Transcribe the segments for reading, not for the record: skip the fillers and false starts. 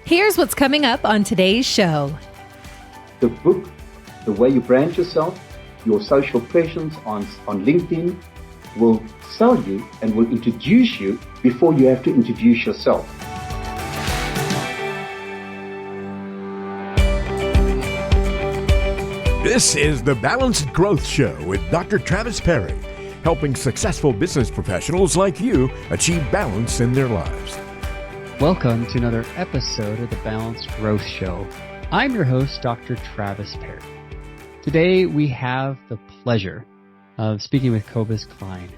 Here's what's coming up on today's show. The book, The Way You Brand Yourself, your social presence on LinkedIn will sell you and will introduce you before you have to introduce yourself. This is the Balanced Growth Show with Dr. Travis Perry, helping successful business professionals like you achieve balance in their lives. Welcome to another episode of the Balanced Growth Show. I'm your host, Dr. Travis Perry. Today we have the pleasure of speaking with Kobus Kleyn.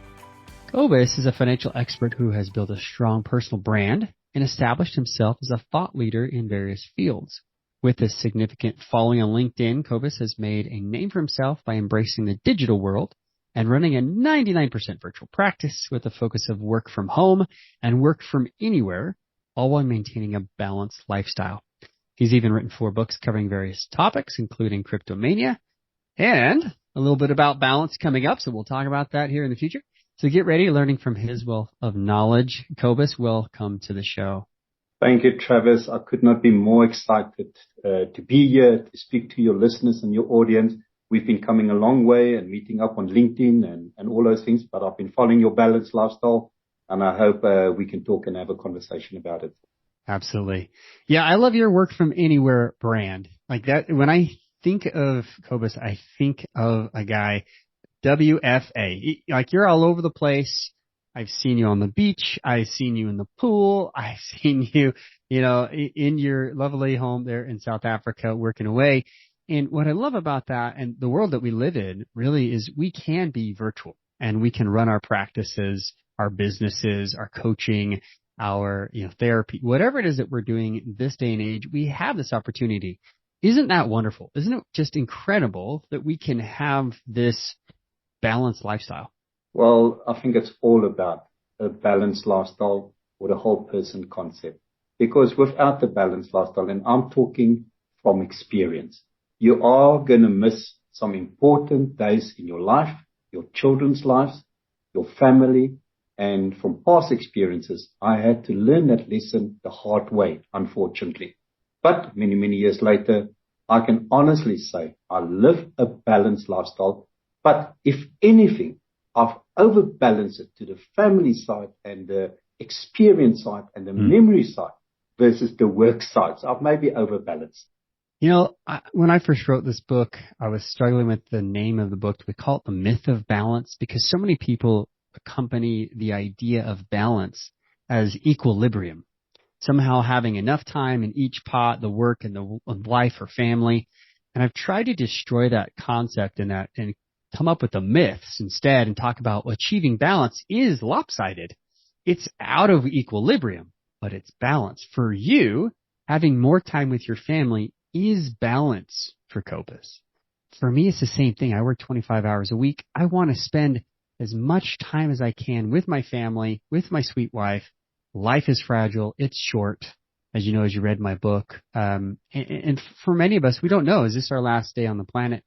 Kobus is a financial expert who has built a strong personal brand and established himself as a thought leader in various fields. With a significant following on LinkedIn, Kobus has made a name for himself by embracing the digital world and running a 99% virtual practice with a focus of work from home and work from anywhere, all while maintaining a balanced lifestyle. He's even written 4 books covering various topics, including cryptomania and a little bit about balance coming up. So we'll talk about that here in the future. So get ready, learning from his wealth of knowledge. Kobus, welcome to the show. Thank you, Travis. I could not be more excited to be here, to speak to your listeners and your audience. We've been coming a long way and meeting up on LinkedIn and all those things, but I've been following your balanced lifestyle, and I hope we can talk and have a conversation about it. Absolutely. Yeah, I love your work from anywhere brand. Like that, when I think of Kobus, I think of a guy, WFA. Like you're all over the place. I've seen you on the beach. I've seen you in the pool. I've seen you, in your lovely home there in South Africa working away. And what I love about that and the world that we live in really is we can be virtual and we can run our practices, our businesses, our coaching, our therapy, whatever it is that we're doing this day and age. We have this opportunity. Isn't that wonderful? Isn't it just incredible that we can have this balanced lifestyle? Well, I think it's all about a balanced lifestyle or the whole person concept. Because without the balanced lifestyle, and I'm talking from experience, you are going to miss some important days in your life, your children's lives, your family. And from past experiences, I had to learn that lesson the hard way, unfortunately. But many, many years later, I can honestly say I live a balanced lifestyle. But if anything, I've overbalanced it to the family side and the experience side and the memory side versus the work side. So I've maybe overbalanced. When I first wrote this book, I was struggling with the name of the book. We call it The Myth of Balance because so many people accompany the idea of balance as equilibrium, somehow having enough time in each pot, the work and the life or family. And I've tried to destroy that concept and come up with the myths instead and talk about achieving balance is lopsided. It's out of equilibrium, but it's balance. For you, having more time with your family is balance for Kobus. For me, it's the same thing. I work 25 hours a week. I want to spend as much time as I can with my family, with my sweet wife. Life is fragile. It's short, as you know, as you read my book. And for many of us, we don't know, is this our last day on the planet?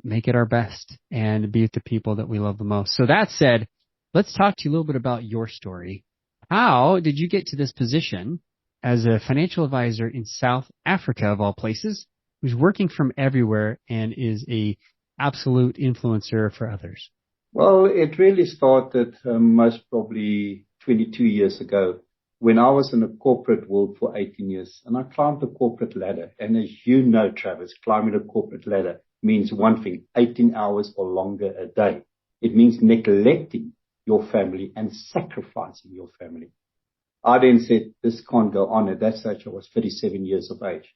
Make it our best and be with the people that we love the most. So that said, let's talk to you a little bit about your story. How did you get to this position as a financial advisor in South Africa, of all places, who's working from everywhere and is a absolute influencer for others? Well, it really started most probably 22 years ago when I was in the corporate world for 18 years. And I climbed the corporate ladder. And as you know, Travis, climbing the corporate ladder means one thing, 18 hours or longer a day. It means neglecting your family and sacrificing your family. I then said, this can't go on. At that stage, I was 37 years of age.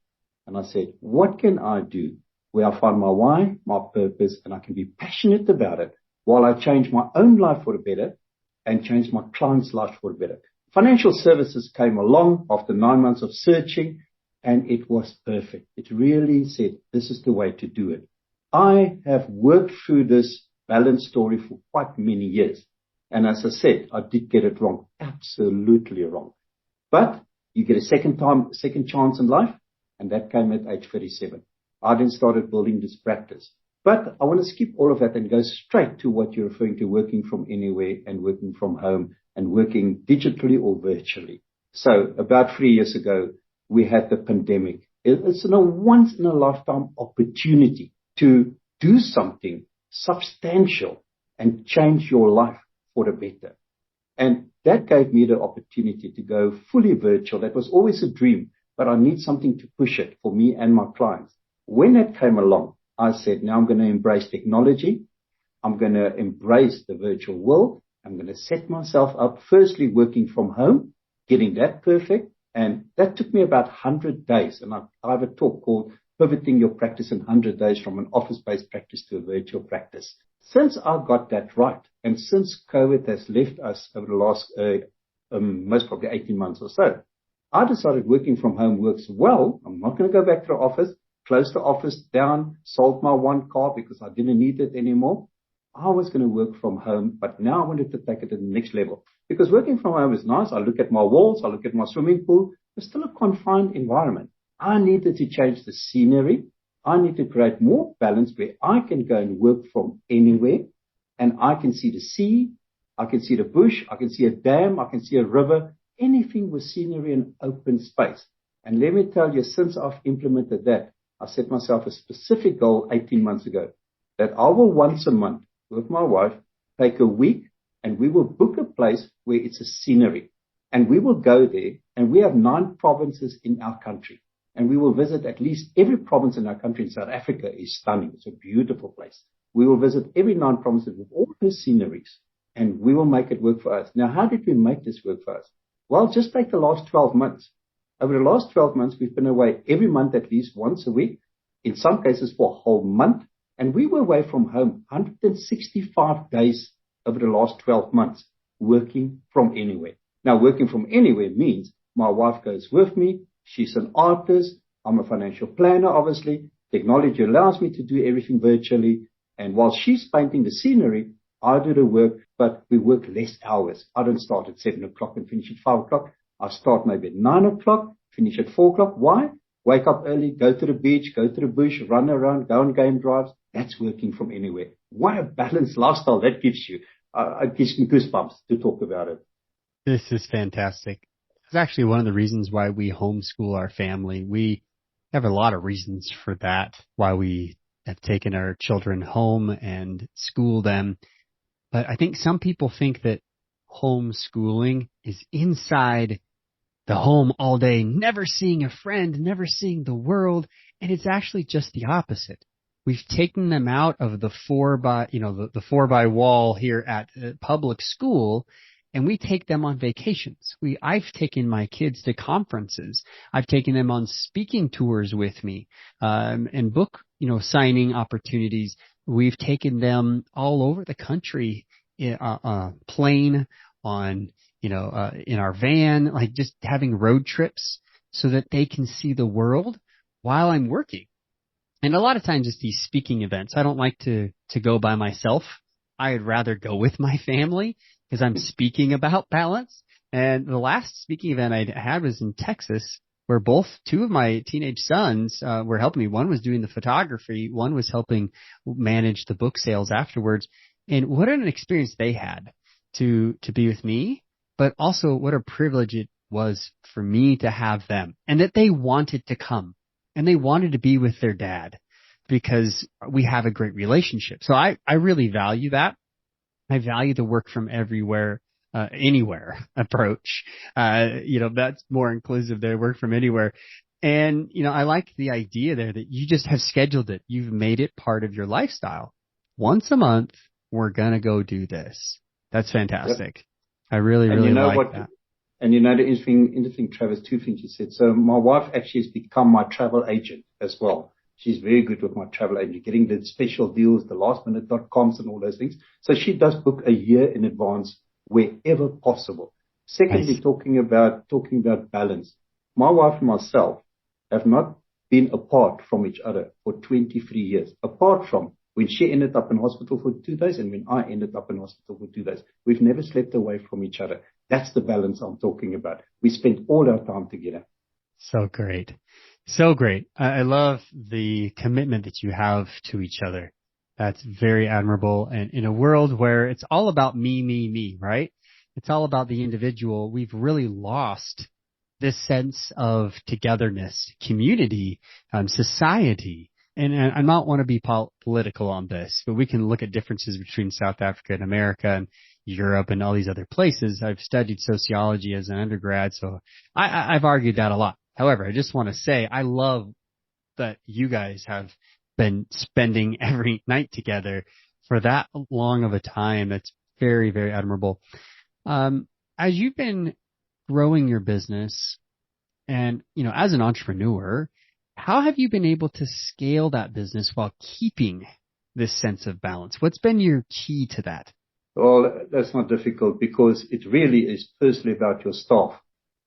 And I said, what can I do where I find my why, my purpose, and I can be passionate about it while I change my own life for the better and change my client's life for the better? Financial services came along after 9 months of searching, and it was perfect. It really said, this is the way to do it. I have worked through this balance story for quite many years. And as I said, I did get it wrong, absolutely wrong. But you get a second chance in life, and that came at age 37. I then started building this practice. But I want to skip all of that and go straight to what you're referring to, working from anywhere and working from home and working digitally or virtually. So about 3 years ago, we had the pandemic. It's a once in a lifetime opportunity to do something substantial and change your life for the better. And that gave me the opportunity to go fully virtual. That was always a dream, but I need something to push it for me and my clients. When that came along, I said, now I'm going to embrace technology. I'm going to embrace the virtual world. I'm going to set myself up, firstly, working from home, getting that perfect. And that took me about 100 days. And I have a talk called Pivoting Your Practice in 100 Days from an Office-Based Practice to a Virtual Practice. Since I got that right, and since COVID has left us over the last most probably 18 months or so, I decided working from home works well. I'm not going to go back to the office, closed the office down, sold my one car because I didn't need it anymore. I was going to work from home, but now I wanted to take it to the next level. Because working from home is nice. I look at my walls, I look at my swimming pool. It's still a confined environment. I needed to change the scenery. I need to create more balance where I can go and work from anywhere, and I can see the sea, I can see the bush, I can see a dam, I can see a river, anything with scenery and open space. And let me tell you, since I've implemented that, I set myself a specific goal 18 months ago that I will once a month with my wife take a week and we will book a place where it's a scenery. And we will go there, and we have 9 provinces in our country. And we will visit at least every province in our country. In South Africa is stunning. It's a beautiful place. We will visit every 9 provinces with all the sceneries, and we will make it work for us. Now, how did we make this work for us? Well, just take the last 12 months. Over the last 12 months, we've been away every month at least once a week, in some cases for a whole month. And we were away from home 165 days over the last 12 months, working from anywhere. Now, working from anywhere means my wife goes with me. She's an artist. I'm a financial planner, obviously. Technology allows me to do everything virtually. And while she's painting the scenery, I do the work, but we work less hours. I don't start at 7 o'clock and finish at 5 o'clock. I start maybe at 9 o'clock, finish at 4 o'clock. Why? Wake up early, go to the beach, go to the bush, run around, go on game drives. That's working from anywhere. What a balanced lifestyle that gives you. It gives me goosebumps to talk about it. This is fantastic. It's actually one of the reasons why we homeschool our family. We have a lot of reasons for that, why we have taken our children home and schooled them. But I think some people think that homeschooling is inside the home all day, never seeing a friend, never seeing the world. And it's actually just the opposite. We've taken them out of the 4x wall here at public school, and we take them on vacations. I've taken my kids to conferences. I've taken them on speaking tours with me, and book, signing opportunities. We've taken them all over the country, plane, on, in our van, like just having road trips so that they can see the world while I'm working. And a lot of times it's these speaking events. I don't like to go by myself. I'd rather go with my family because I'm speaking about balance. And the last speaking event I had was in Texas, where 2 of my teenage sons were helping me. One was doing the photography. One was helping manage the book sales afterwards. And what an experience they had to be with me, but also what a privilege it was for me to have them, and that they wanted to come and they wanted to be with their dad because we have a great relationship. So I really value that. I value the work from everywhere, anywhere approach. That's more inclusive there, work from anywhere. And, I like the idea there that you just have scheduled it. You've made it part of your lifestyle. Once a month, we're going to go do this. That's fantastic. Yep. I really like that. And the interesting, Travis, 2 things you said. So my wife actually has become my travel agent as well. She's very good with my travel agent, getting the special deals, the lastminute.coms and all those things. So she does book a year in advance wherever possible. Secondly, nice. talking about balance. My wife and myself have not been apart from each other for 23 years, apart from when she ended up in hospital for 2 days and when I ended up in hospital for 2 days. We've never slept away from each other. That's the balance I'm talking about. We spend all our time together. So great. So great. I love the commitment that you have to each other. That's very admirable. And in a world where it's all about me, right? It's all about the individual. We've really lost this sense of togetherness, community, society. And I not want to be political on this, but we can look at differences between South Africa and America and Europe and all these other places. I've studied sociology as an undergrad, so I've argued that a lot. However, I just want to say I love that you guys have been spending every night together for that long of a time. That's very, very admirable. As you've been growing your business and, as an entrepreneur, how have you been able to scale that business while keeping this sense of balance? What's been your key to that? Well, that's not difficult because it really is firstly about your staff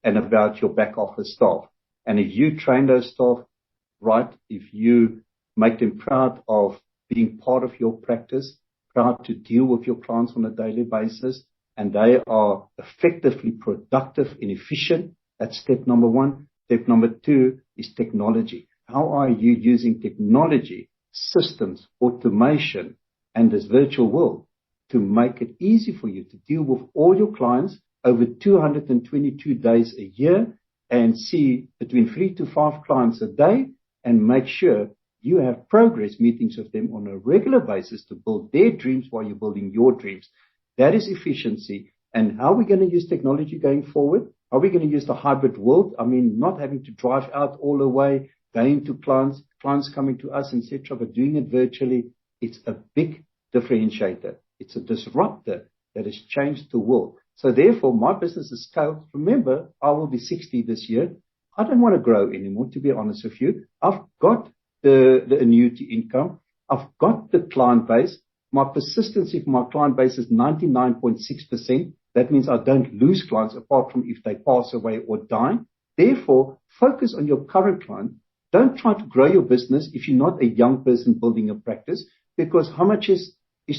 and about your back office staff. And if you train those staff right, if you make them proud of being part of your practice, proud to deal with your clients on a daily basis, and they are effectively productive and efficient, that's step number one. Step number two is technology. How are you using technology, systems, automation, and this virtual world to make it easy for you to deal with all your clients over 222 days a year and see between 3 to 5 clients a day and make sure you have progress meetings with them on a regular basis to build their dreams while you're building your dreams. That is efficiency. And how are we going to use technology going forward? Are we going to use the hybrid world? I mean, not having to drive out all the way, going to clients coming to us, etc., but doing it virtually. It's a big differentiator. It's a disruptor that has changed the world. So therefore, my business is scaled. Remember, I will be 60 this year. I don't want to grow anymore, to be honest with you. I've got the annuity income. I've got the client base. My persistency for my client base is 99.6%. That means I don't lose clients apart from if they pass away or die. Therefore, focus on your current client. Don't try to grow your business if you're not a young person building a practice, because how much is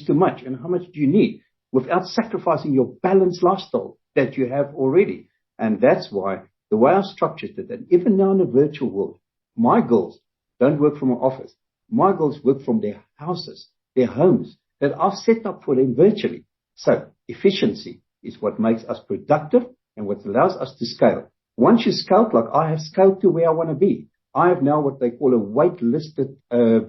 too much and how much do you need without sacrificing your balanced lifestyle that you have already. And that's why the way I structured it, and even now in the virtual world, my girls don't work from an office. My girls work from their houses, their homes that I've set up for them virtually. So efficiency is what makes us productive and what allows us to scale. Once you scale, like I have scaled to where I want to be, I have now what they call a wait-listed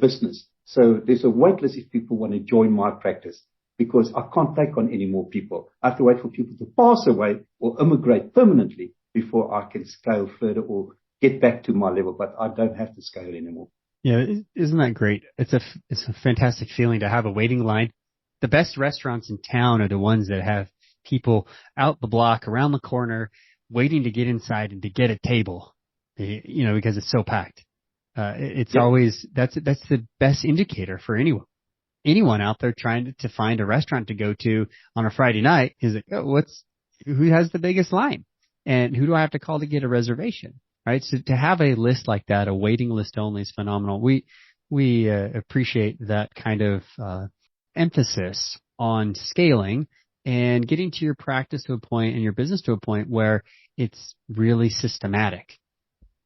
business. So there's a waitlist if people want to join my practice because I can't take on any more people. I have to wait for people to pass away or immigrate permanently before I can scale further or get back to my level, but I don't have to scale anymore. Yeah, isn't that great? It's a fantastic feeling to have a waiting line. The best restaurants in town are the ones that have people out the block, around the corner, waiting to get inside and to get a table, because it's so packed. It's always, that's the best indicator for anyone out there trying to find a restaurant to go to on a Friday night is like, who has the biggest line and who do I have to call to get a reservation? Right. So to have a list like that, a waiting list only is phenomenal. We appreciate that kind of, emphasis on scaling and getting to your practice to a point and your business to a point where it's really systematic.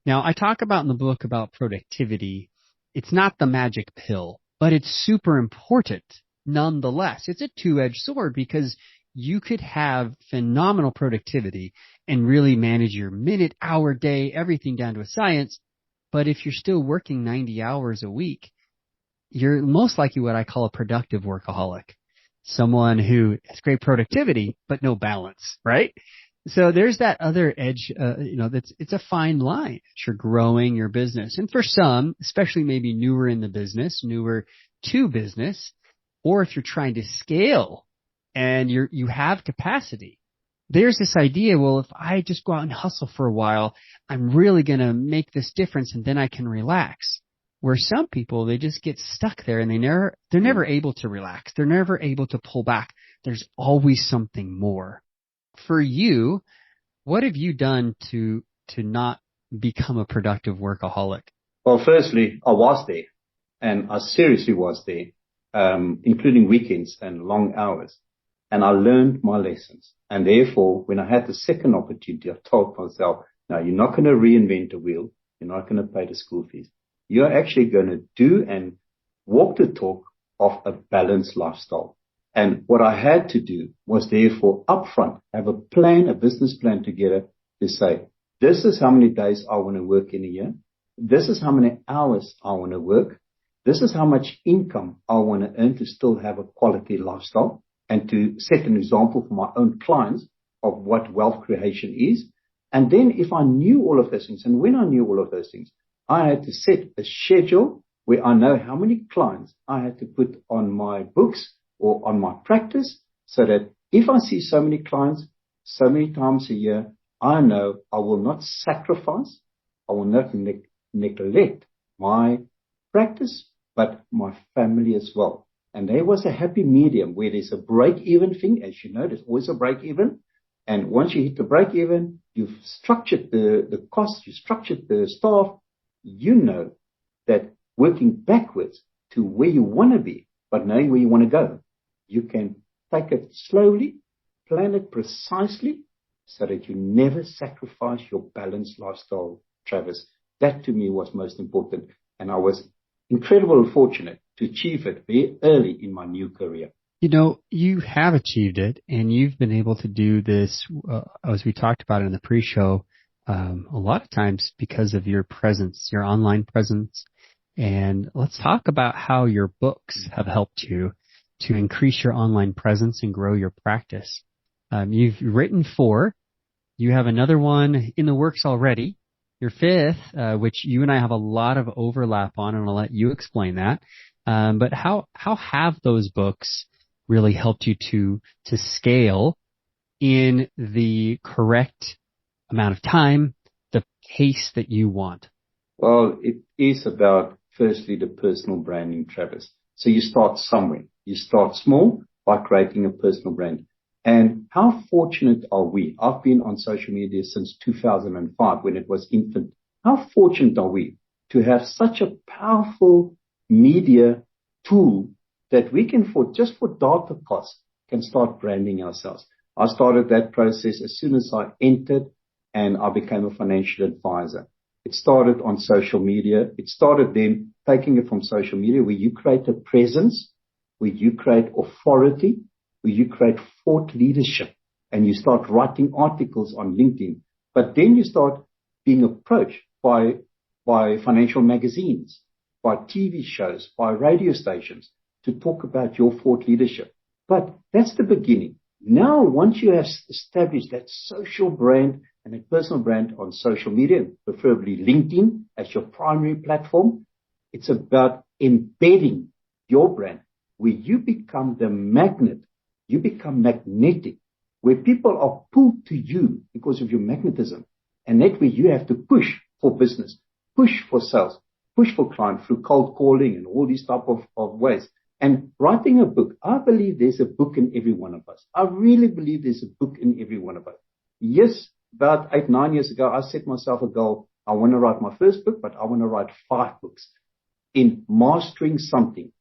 Now, I talk about in the book about productivity. It's not the magic pill, but it's super important nonetheless. It's a two-edged sword because you could have phenomenal productivity and really manage your minute, hour, day, everything down to a science. But if you're still working 90 hours a week, you're most likely what I call a productive workaholic, someone who has great productivity, but no balance, right? So there's that other edge, it's a fine line. You're growing your business. And for some, especially maybe newer in the business, newer to business, or if you're trying to scale and you have capacity, there's this idea, well, if I just go out and hustle for a while, I'm really going to make this difference and then I can relax. Where some people, they just get stuck there and they're never able to relax. They're never able to pull back. There's always something more. For you, what have you done to not become a productive workaholic? Well, firstly, I was there, and I seriously was there, including weekends and long hours. And I learned my lessons. And therefore, when I had the second opportunity, I told myself, no, you're not going to reinvent the wheel. You're not going to pay the school fees. You're actually going to do and walk the talk of a balanced lifestyle. And what I had to do was therefore upfront have a plan, a business plan together to say, This is how many days I want to work in a year. This is how many hours I want to work. This is how much income I want to earn to still have a quality lifestyle and to set an example for my own clients of what wealth creation is. And then if I knew all of those things, and when I knew all of those things, I had to set a schedule where I know how many clients I had to put on my books or on my practice, so that if I see so many clients so many times a year, I know I will not sacrifice, I will not neglect my practice, but my family as well. And there was a happy medium where there's a break-even thing. As you know, there's always a break-even. And once you hit the break-even, you've structured the costs, you structured the staff. You know that working backwards to where you want to be, but knowing where you want to go, you can take it slowly, plan it precisely, so that you never sacrifice your balanced lifestyle, Travis. That to me was most important. And I was incredibly fortunate to achieve it very early in my new career. You know, you have achieved it, and you've been able to do this, as we talked about in the pre-show, a lot of times because of your presence, your online presence. And let's talk about how your books have helped you to increase your online presence and grow your practice. You've written 4. You have another one in the works already, your 5th, which you and I have a lot of overlap on, and I'll let you explain that. But how have those books really helped you to scale in the correct amount of time, the pace that you want? Well, it is about, firstly, the personal branding, Travis. So you start somewhere. You start small by creating a personal brand. And how fortunate are we? I've been on social media since 2005 when it was infant. How fortunate are we to have such a powerful media tool that we can, for data costs, can start branding ourselves. I started that process as soon as I entered and I became a financial advisor. It started on social media. It started then taking it from social media where you create a presence, where you create authority, where you create thought leadership, and you start writing articles on LinkedIn. But then you start being approached by financial magazines, by TV shows, by radio stations to talk about your thought leadership. But that's the beginning. Now, once you have established that social brand and a personal brand on social media, preferably LinkedIn as your primary platform, it's about embedding your brand where you become the magnet, you become magnetic, where people are pulled to you because of your magnetism. And that way you have to push for business, push for sales, push for clients through cold calling and all these type of ways. And writing a book, I believe there's a book in every one of us. I really believe there's a book in every one of us. Yes, about 8-9 years ago, I set myself a goal. I want to write my first book, but I want to write 5 books in mastering something.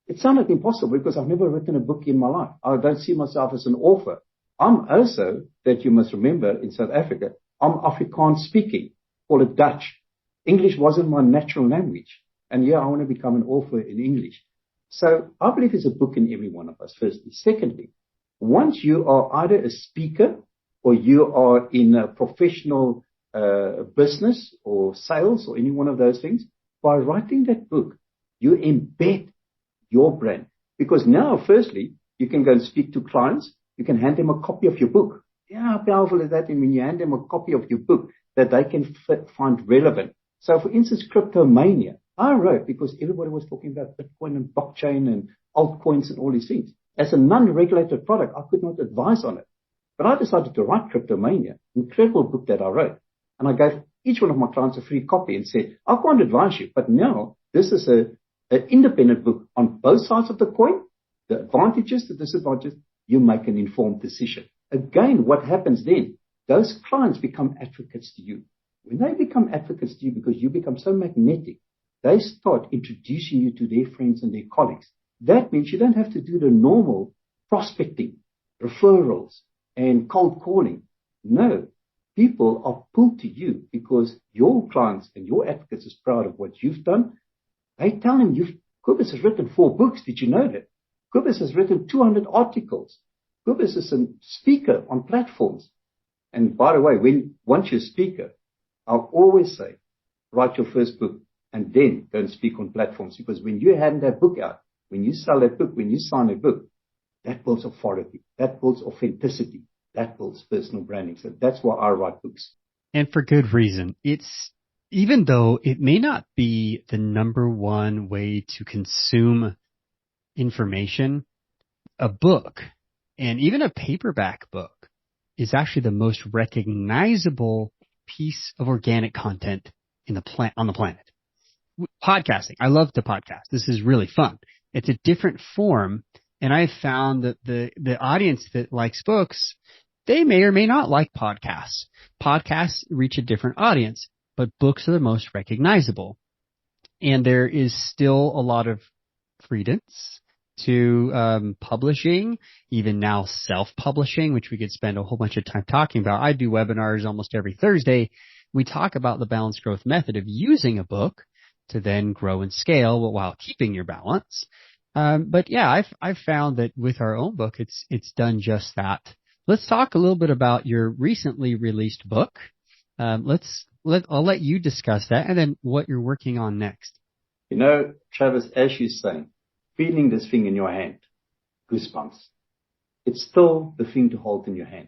It sounded impossible because I've never written a book in my life. I don't see myself as an author. I'm also, that you must remember, in South Africa, I'm Afrikaans speaking, call it Dutch. English wasn't my natural language. And yeah, I want to become an author in English. So I believe there's a book in every one of us, firstly. Secondly, once you are either a speaker or you are in a professional business or sales or any one of those things, by writing that book, you embed your brand. Because now, firstly, you can go and speak to clients. You can hand them a copy of your book. Yeah, how powerful is that? And when you hand them a copy of your book that they can find relevant. So, for instance, Cryptomania, I wrote because everybody was talking about Bitcoin and blockchain and altcoins and all these things. As a non-regulated product, I could not advise on it. But I decided to write Cryptomania, incredible book that I wrote. And I gave each one of my clients a free copy and said, I can't advise you, but now this is an independent book on both sides of the coin, the advantages, the disadvantages. You make an informed decision. Again, what happens then? Those clients become advocates to you. When they become advocates to you because you become so magnetic, they start introducing you to their friends and their colleagues. That means you don't have to do the normal prospecting, referrals, and cold calling. No, people are pulled to you because your clients and your advocates is proud of what you've done. They tell him, Kobus has written 4 books. Did you know that? Kobus has written 200 articles. Kobus is a speaker on platforms. And by the way, once you're a speaker, I'll always say, write your first book and then go and speak on platforms. Because when you hand that book out, when you sell that book, when you sign a book, that builds authority, that builds authenticity, that builds personal branding. So that's why I write books. And for good reason. It's, even though it may not be the number one way to consume information, a book, and even a paperback book, is actually the most recognizable piece of organic content on the planet. Podcasting. I love to podcast. This is really fun. It's a different form, and I've found that the audience that likes books, they may or may not like podcasts. Podcasts reach a different audience, but books are the most recognizable. And there is still a lot of credence to publishing, even now self-publishing, which we could spend a whole bunch of time talking about. I do webinars almost every Thursday. We talk about the balanced growth method of using a book to then grow and scale while keeping your balance. But yeah, I've found that with our own book, it's done just that. Let's talk a little bit about your recently released book. I'll let you discuss that, and then what you're working on next. You know, Travis, as you're saying, feeling this thing in your hand, goosebumps. It's still the thing to hold in your hand.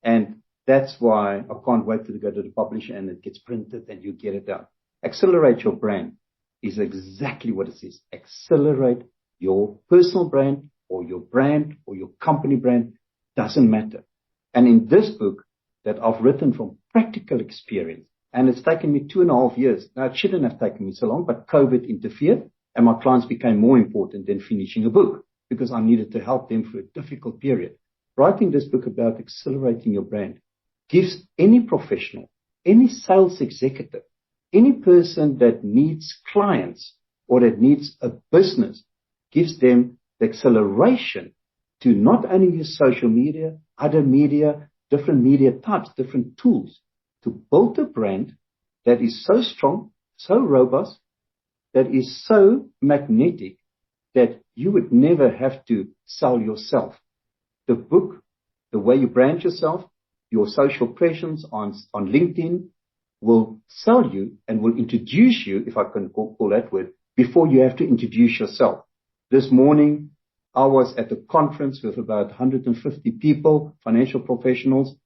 And that's why I can't wait to go to the publisher and it gets printed and you get it out. Accelerate your brand is exactly what it is. Accelerate your personal brand or your company brand, doesn't matter. And in this book that I've written from practical experience, and it's taken me 2.5 years. Now, it shouldn't have taken me so long, but COVID interfered and my clients became more important than finishing a book because I needed to help them through a difficult period. Writing this book about accelerating your brand gives any professional, any sales executive, any person that needs clients or that needs a business, gives them the acceleration to not only use social media, other media, different media types, different tools to build a brand that is so strong, so robust, that is so magnetic that you would never have to sell yourself. The book, the way you brand yourself, your social presence on LinkedIn will sell you and will introduce you, if I can call that word, before you have to introduce yourself. This morning, I was at a conference with about 150 people, financial professionals.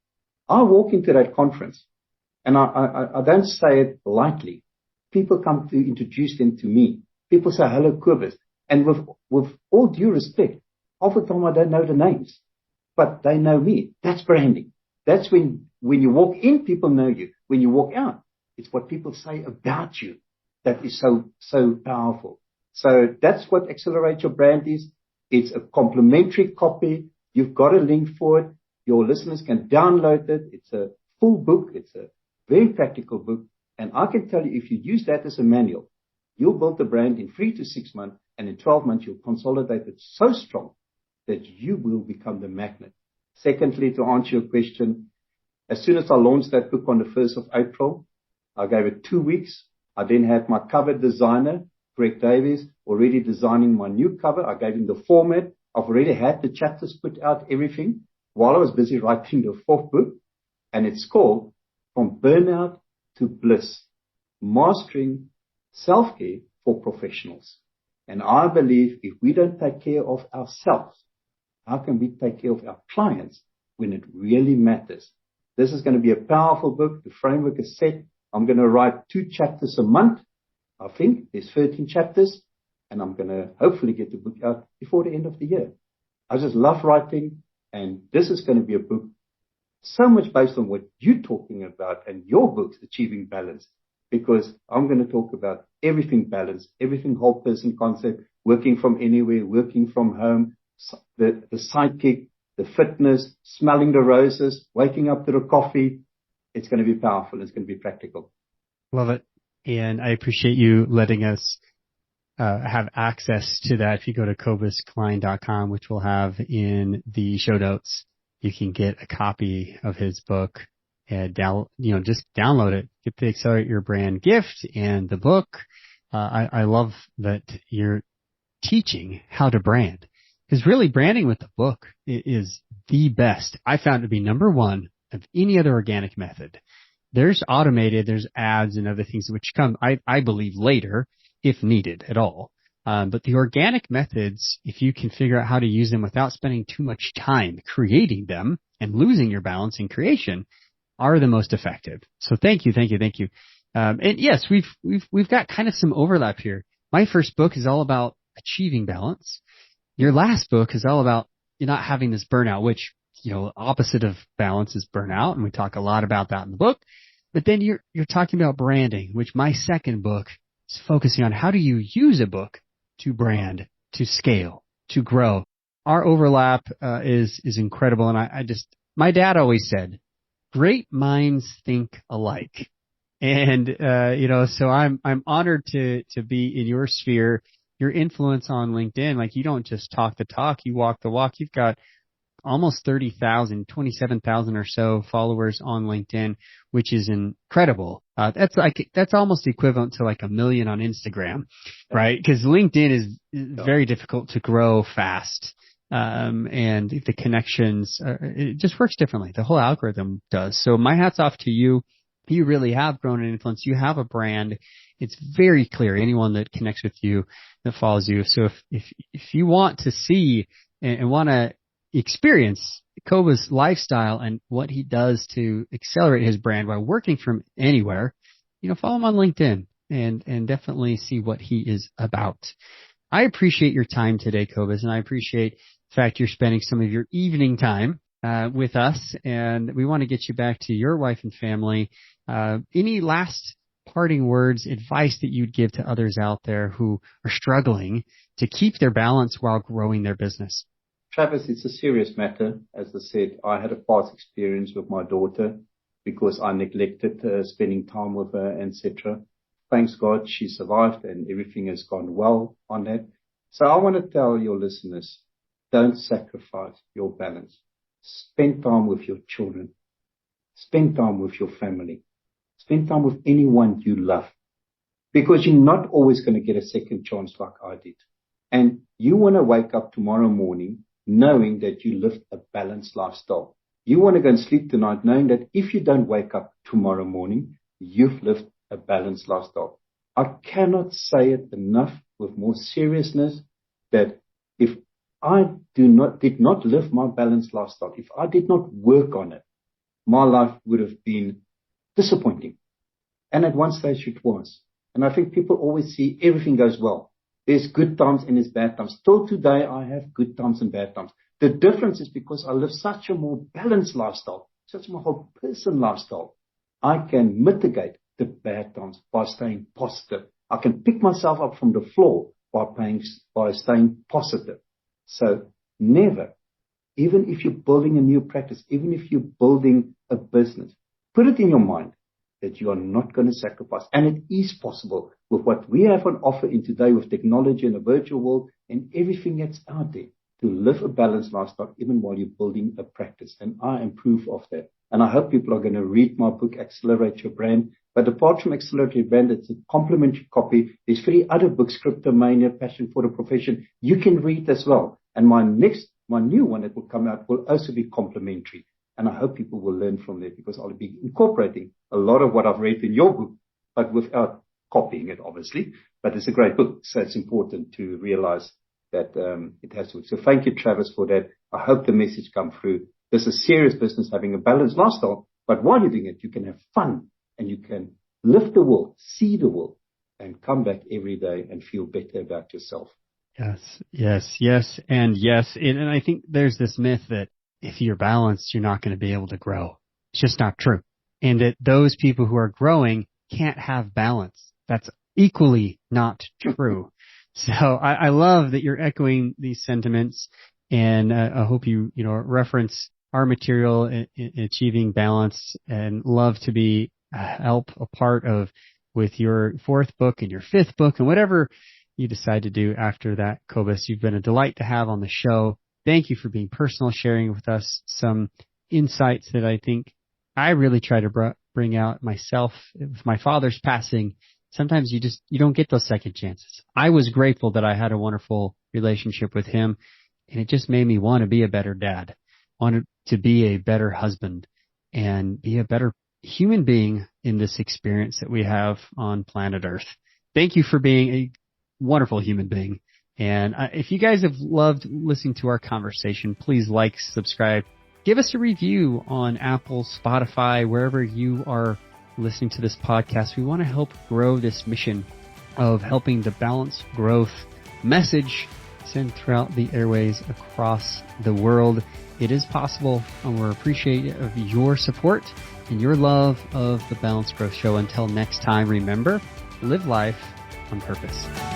I walk into that conference, and I don't say it lightly. People come to introduce them to me. People say, hello, Kobus. And with all due respect, half the time I don't know the names, but they know me. That's branding. That's when you walk in, people know you. When you walk out, it's what people say about you that is so powerful. So that's what Accelerate Your Brand is. It's a complimentary copy. You've got a link for it. Your listeners can download it. It's a full book. It's a very practical book. And I can tell you, if you use that as a manual, you'll build the brand in 3 to 6 months. And in 12 months, you'll consolidate it so strong that you will become the magnet. Secondly, to answer your question, as soon as I launched that book on the 1st of April, I gave it 2 weeks. I then had my cover designer, Greg Davies, already designing my new cover. I gave him the format. I've already had the chapters put out, everything, while I was busy writing the 4th book. And it's called From Burnout to Bliss, Mastering Self-Care for Professionals. And I believe if we don't take care of ourselves, how can we take care of our clients when it really matters? This is going to be a powerful book. The framework is set. I'm going to write 2 chapters a month. I think there's 13 chapters, and I'm going to hopefully get the book out before the end of the year. I just love writing, and this is going to be a book so much based on what you're talking about and your books, Achieving Balance, because I'm going to talk about everything balance, everything whole person concept, working from anywhere, working from home, the sidekick, the fitness, smelling the roses, waking up to the coffee. It's going to be powerful. It's going to be practical. Love it. And I appreciate you letting us have access to that. If you go to kobuskleyn.com, which we'll have in the show notes, you can get a copy of his book and just download it. Get the Accelerate Your Brand gift and the book. I love that you're teaching how to brand, because really branding with the book is the best. I found it to be number one of any other organic method. there's ads and other things which come, I believe, later if needed at all. But the organic methods, if you can figure out how to use them without spending too much time creating them and losing your balance in creation, are the most effective. So thank you. And yes, we've got kind of some overlap here. My first book is all about achieving balance. Your last book is all about you not having this burnout, which, opposite of balance is burnout. And we talk a lot about that in the book. But then you're talking about branding, which my second book is focusing on how do you use a book to brand, to scale, to grow. Our overlap is incredible. And my dad always said, great minds think alike. And, so I'm honored to be in your sphere, your influence on LinkedIn. Like, you don't just talk the talk, you walk the walk. You've got almost 30,000, 27,000 or so followers on LinkedIn, which is incredible. That's almost equivalent to like 1 million on Instagram, right? Because LinkedIn is very difficult to grow fast. And the connections, it just works differently. The whole algorithm does. So my hat's off to you. You really have grown an influence. You have a brand. It's very clear. Anyone that connects with you, that follows you. So if you want to see and want to experience Kobus' lifestyle and what he does to accelerate his brand while working from anywhere, follow him on LinkedIn and definitely see what he is about. I appreciate your time today, Kobus, and I appreciate the fact you're spending some of your evening time with us, and we want to get you back to your wife and family. Any last parting words, advice that you'd give to others out there who are struggling to keep their balance while growing their business? Travis, it's a serious matter. As I said, I had a past experience with my daughter because I neglected spending time with her, etc. Thanks God she survived and everything has gone well on that. So I want to tell your listeners, don't sacrifice your balance. Spend time with your children. Spend time with your family. Spend time with anyone you love. Because you're not always going to get a second chance like I did. And you want to wake up tomorrow morning knowing that you lived a balanced lifestyle. You want to go and sleep tonight knowing that if you don't wake up tomorrow morning, you've lived a balanced lifestyle. I cannot say it enough with more seriousness that if I did not live my balanced lifestyle, if I did not work on it, my life would have been disappointing. And at one stage it was. And I think people always see everything goes well. There's good times and there's bad times. Still today, I have good times and bad times. The difference is because I live such a more balanced lifestyle, such a more whole person lifestyle, I can mitigate the bad times by staying positive. I can pick myself up from the floor by staying positive. So never, even if you're building a new practice, even if you're building a business, put it in your mind that you are not going to sacrifice. And it is possible with what we have on offer in today with technology and a virtual world and everything that's out there to live a balanced lifestyle even while you're building a practice. And I am proof of that. And I hope people are going to read my book, Accelerate Your Brand. But apart from Accelerate Your Brand, it's a complimentary copy. There's 3 other books, Cryptomania, Passion for the Profession. You can read as well. And my new one that will come out will also be complimentary. And I hope people will learn from that because I'll be incorporating a lot of what I've read in your book, but without copying it, obviously. But it's a great book. So it's important to realize that it has to work. So thank you, Travis, for that. I hope the message come through. This is serious business, having a balanced lifestyle. But while you're doing it, you can have fun and you can live the world, see the world, and come back every day and feel better about yourself. Yes, and yes. And I think there's this myth that if you're balanced, you're not going to be able to grow. It's just not true. And that those people who are growing can't have balance. That's equally not true. So I love that you're echoing these sentiments, and I hope you reference our material in achieving balance, and love to be help a part of with your 4th book and your 5th book and whatever you decide to do after that. Kobus, you've been a delight to have on the show. Thank you for being personal, sharing with us some insights that I think I really try to bring out myself. With my father's passing, sometimes you don't get those second chances. I was grateful that I had a wonderful relationship with him, and it just made me want to be a better dad, wanted to be a better husband, and be a better human being in this experience that we have on planet Earth. Thank you for being a wonderful human being. And if you guys have loved listening to our conversation, please like, subscribe, give us a review on Apple, Spotify, wherever you are listening to this podcast. We want to help grow this mission of helping the balanced growth message send throughout the airways across the world. It is possible, and we're appreciative of your support and your love of the Balanced Growth Show. Until next time, remember, live life on purpose.